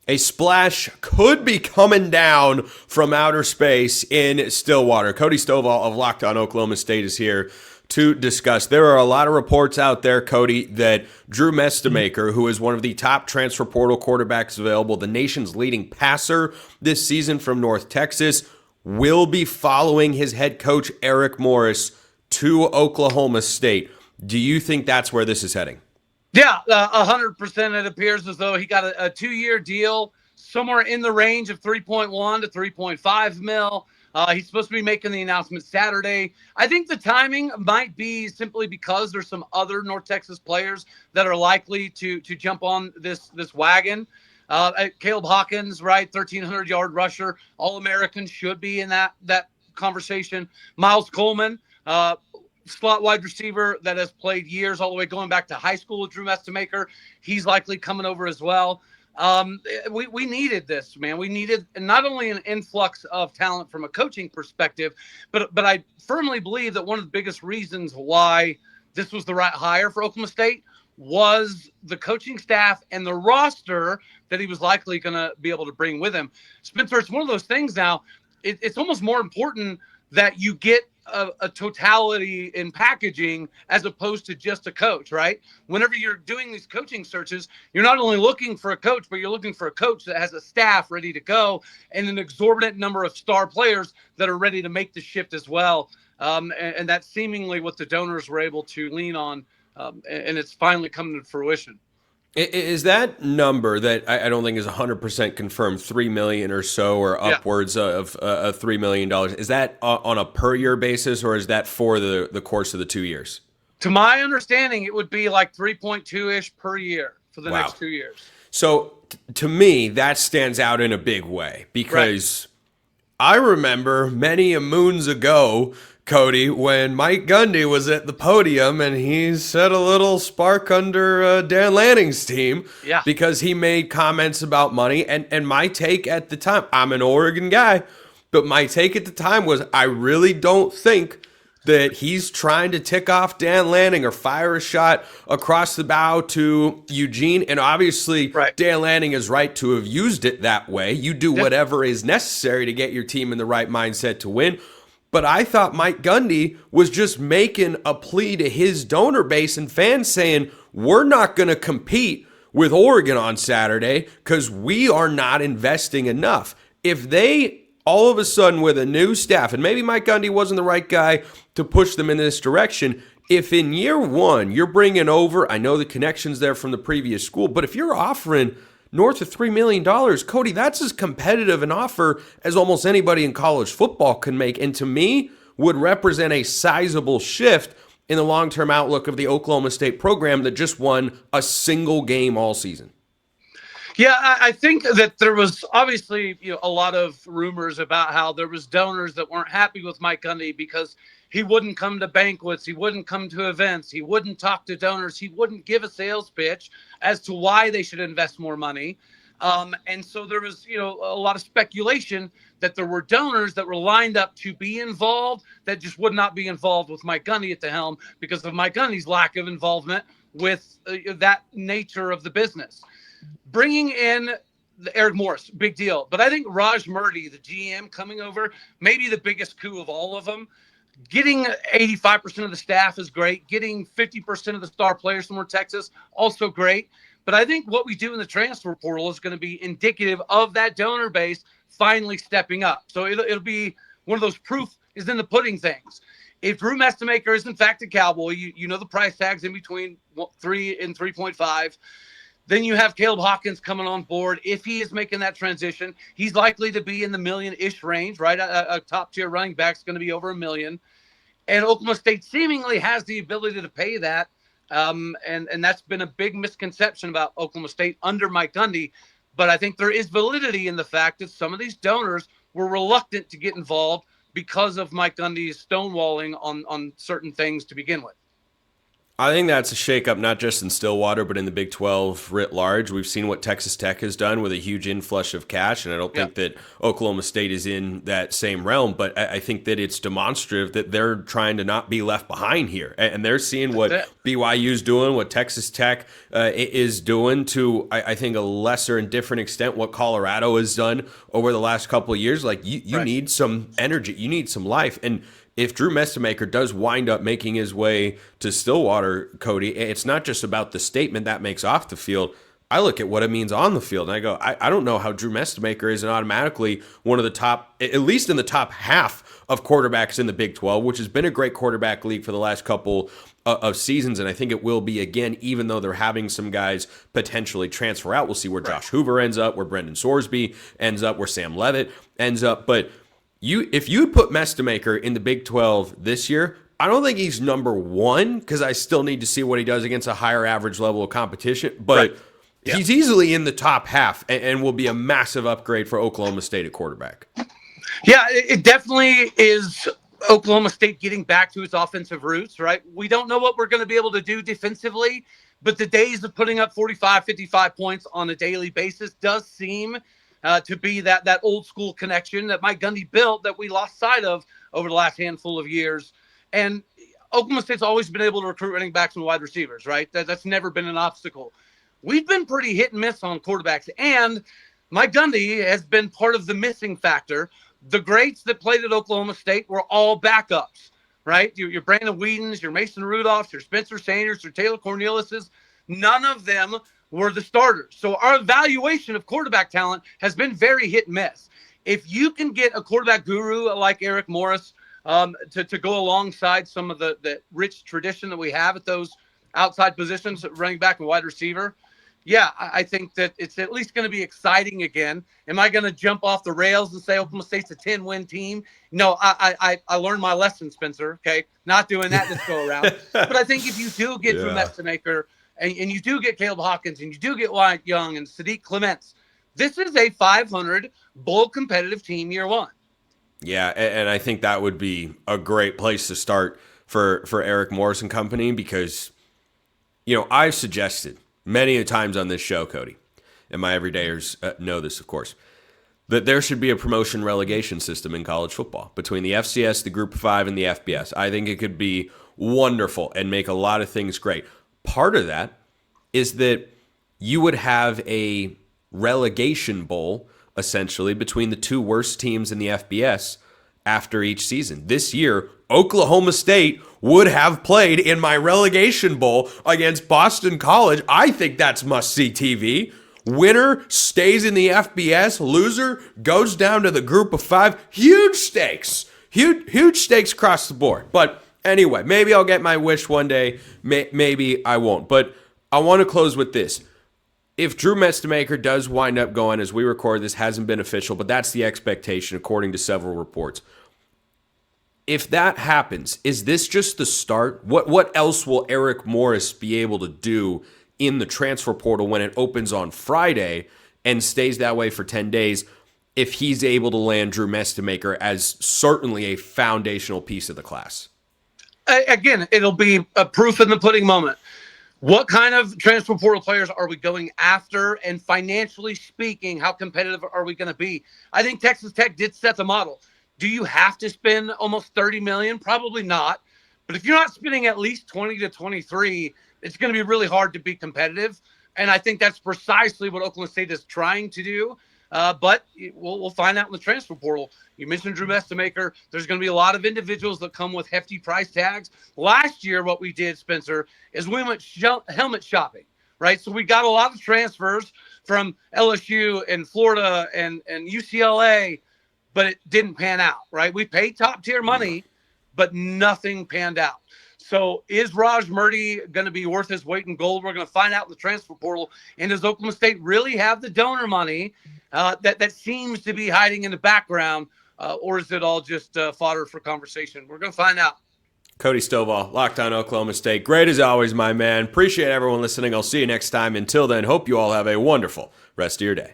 A splash could be coming down from outer space in Stillwater. Cody Stovall of Locked On Oklahoma State is here to discuss. There are a lot of reports out there, Cody, that Drew Mestemaker, who is one of the top transfer portal quarterbacks available, the nation's leading passer this season from North Texas, will be following his head coach, Eric Morris, to Oklahoma State. Do you think that's where this is heading? Yeah, 100%. It appears as though he got a 2-year deal somewhere in the range of 3.1 to 3.5 mil. He's supposed to be making the announcement Saturday. I think the timing might be simply because there's some other North Texas players that are likely to jump on this wagon. Caleb Hawkins, right, 1,300-yard rusher, All-American, should be in that conversation. Miles Coleman, slot wide receiver that has played years all the way going back to high school with Drew Mestemaker. He's likely coming over as well. We needed this, man. We needed not only an influx of talent from a coaching perspective, but I firmly believe that one of the biggest reasons why this was the right hire for Oklahoma State was the coaching staff and the roster that he was likely going to be able to bring with him. Spencer, it's one of those things now. It's almost more important that you get a totality in packaging as opposed to just a coach, right? Whenever you're doing these coaching searches, you're not only looking for a coach, but you're looking for a coach that has a staff ready to go and an exorbitant number of star players that are ready to make the shift as well. And that's seemingly what the donors were able to lean on, and it's finally coming to fruition. Is that number that I don't think is 100% confirmed, $3 million or so, or upwards of $3 million? Is that on a per year basis, or is that for the course of the 2 years? To my understanding, it would be like 3.2-ish per year for the next 2 years. So to me, that stands out in a big way because I remember many a moons ago, Cody, when Mike Gundy was at the podium and he set a little spark under Dan Lanning's team because he made comments about money. And my take at the time, I'm an Oregon guy, but my take at the time was I really don't think that he's trying to tick off Dan Lanning or fire a shot across the bow to Eugene. And obviously, Dan Lanning is right to have used it that way. You do whatever is necessary to get your team in the right mindset to win. But I thought Mike Gundy was just making a plea to his donor base and fans saying, we're not going to compete with Oregon on Saturday because we are not investing enough. If they all of a sudden with a new staff, and maybe Mike Gundy wasn't the right guy to push them in this direction, if in year one you're bringing over, I know the connection's there from the previous school, but if you're offering north of $3 million, Cody, that's as competitive an offer as almost anybody in college football can make. And to me, would represent a sizable shift in the long-term outlook of the Oklahoma State program that just won a single game all season. Yeah, I think that there was obviously a lot of rumors about how there was donors that weren't happy with Mike Gundy because he wouldn't come to banquets, he wouldn't come to events, he wouldn't talk to donors, he wouldn't give a sales pitch as to why they should invest more money. And so there was, a lot of speculation that there were donors that were lined up to be involved that just would not be involved with Mike Gundy at the helm because of Mike Gundy's lack of involvement with that nature of the business. Bringing in Eric Morris, big deal. But I think Raj Murdy, the GM coming over, maybe the biggest coup of all of them. Getting 85% of the staff is great. Getting 50% of the star players from Texas, also great. But I think what we do in the transfer portal is going to be indicative of that donor base finally stepping up. So it'll be one of those proof is in the pudding things. If Drew Mestemaker is in fact a Cowboy, you know the price tags in between 3 and 3.5. Then you have Caleb Hawkins coming on board. If he is making that transition, he's likely to be in the million-ish range, right? A top-tier running back is going to be over $1 million. And Oklahoma State seemingly has the ability to pay that. And that's been a big misconception about Oklahoma State under Mike Gundy. But I think there is validity in the fact that some of these donors were reluctant to get involved because of Mike Gundy's stonewalling on certain things to begin with. I think that's a shakeup, not just in Stillwater, but in the Big 12 writ large. We've seen what Texas Tech has done with a huge inflush of cash, and I don't think that Oklahoma State is in that same realm, but I think that it's demonstrative that they're trying to not be left behind here. And they're seeing what BYU's doing, what Texas Tech is doing to, I think, a lesser and different extent what Colorado has done over the last couple of years. Like, you need some energy. You need some life. And if Drew Mestemaker does wind up making his way to Stillwater, Cody, it's not just about the statement that makes off the field. I look at what it means on the field, and I go, I don't know how Drew Mestemaker isn't automatically one of the top, at least in the top half of quarterbacks in the Big 12, which has been a great quarterback league for the last couple of seasons, and I think it will be again, even though they're having some guys potentially transfer out. We'll see where Josh Hoover ends up, where Brendan Sorsby ends up, where Sam Levitt ends up, but if you put Mestemaker in the Big 12 this year, I don't think he's number one because I still need to see what he does against a higher average level of competition. But he's easily in the top half and will be a massive upgrade for Oklahoma State at quarterback. Yeah, it definitely is Oklahoma State getting back to its offensive roots, right? We don't know what we're going to be able to do defensively, but the days of putting up 45, 55 points on a daily basis does seem to be that old school connection that Mike Gundy built that we lost sight of over the last handful of years. And Oklahoma State's always been able to recruit running backs and wide receivers, right? That's never been an obstacle. We've been pretty hit and miss on quarterbacks, and Mike Gundy has been part of the missing factor. The greats that played at Oklahoma State were all backups, right? Your Brandon Whedons, your Mason Rudolphs, your Spencer Sanders, your Taylor Cornelius's, none of them were the starters. So our evaluation of quarterback talent has been very hit and miss. If you can get a quarterback guru like Eric Morris to go alongside some of the rich tradition that we have at those outside positions, running back and wide receiver, I think that it's at least going to be exciting again. Am I going to jump off the rails and say Oklahoma State's a 10-win team? No, I learned my lesson, Spencer, okay? Not doing that this go around. But I think if you do get Drew Mestemaker, and you do get Caleb Hawkins, and you do get Wyatt Young and Sadiq Clements, this is a 500 bowl competitive team year one. Yeah, and I think that would be a great place to start for Eric Morris and company because, I've suggested many a times on this show, Cody, and my everydayers know this, of course, that there should be a promotion relegation system in college football between the FCS, the Group of Five, and the FBS. I think it could be wonderful and make a lot of things great. Part of that is that you would have a relegation bowl, essentially, between the two worst teams in the FBS after each season. This year, Oklahoma State would have played in my relegation bowl against Boston College. I think that's must-see TV. Winner stays in the FBS. Loser goes down to the Group of Five. Huge stakes. Huge stakes across the board. But anyway, maybe I'll get my wish one day. Maybe I won't. But I want to close with this. If Drew Mestemaker does wind up going, as we record this, hasn't been official, but that's the expectation according to several reports. If that happens, is this just the start? What else will Eric Morris be able to do in the transfer portal when it opens on Friday and stays that way for 10 days if he's able to land Drew Mestemaker as certainly a foundational piece of the class? Again, it'll be a proof in the pudding moment. What kind of transfer portal players are we going after? And financially speaking, how competitive are we going to be? I think Texas Tech did set the model. Do you have to spend almost $30 million? Probably not. But if you're not spending at least 20 to 23, it's going to be really hard to be competitive. And I think that's precisely what Oklahoma State is trying to do. But we'll find out in the transfer portal. You mentioned Drew Mestemaker. There's going to be a lot of individuals that come with hefty price tags. Last year, what we did, Spencer, is we went helmet shopping, right? So we got a lot of transfers from LSU and Florida and UCLA, but it didn't pan out, right? We paid top-tier money, but nothing panned out. So is Raj Murdy going to be worth his weight in gold? We're going to find out in the transfer portal. And does Oklahoma State really have the donor money that seems to be hiding in the background, or is it all just fodder for conversation? We're going to find out. Cody Stovall, Locked On Oklahoma State. Great as always, my man. Appreciate everyone listening. I'll see you next time. Until then, hope you all have a wonderful rest of your day.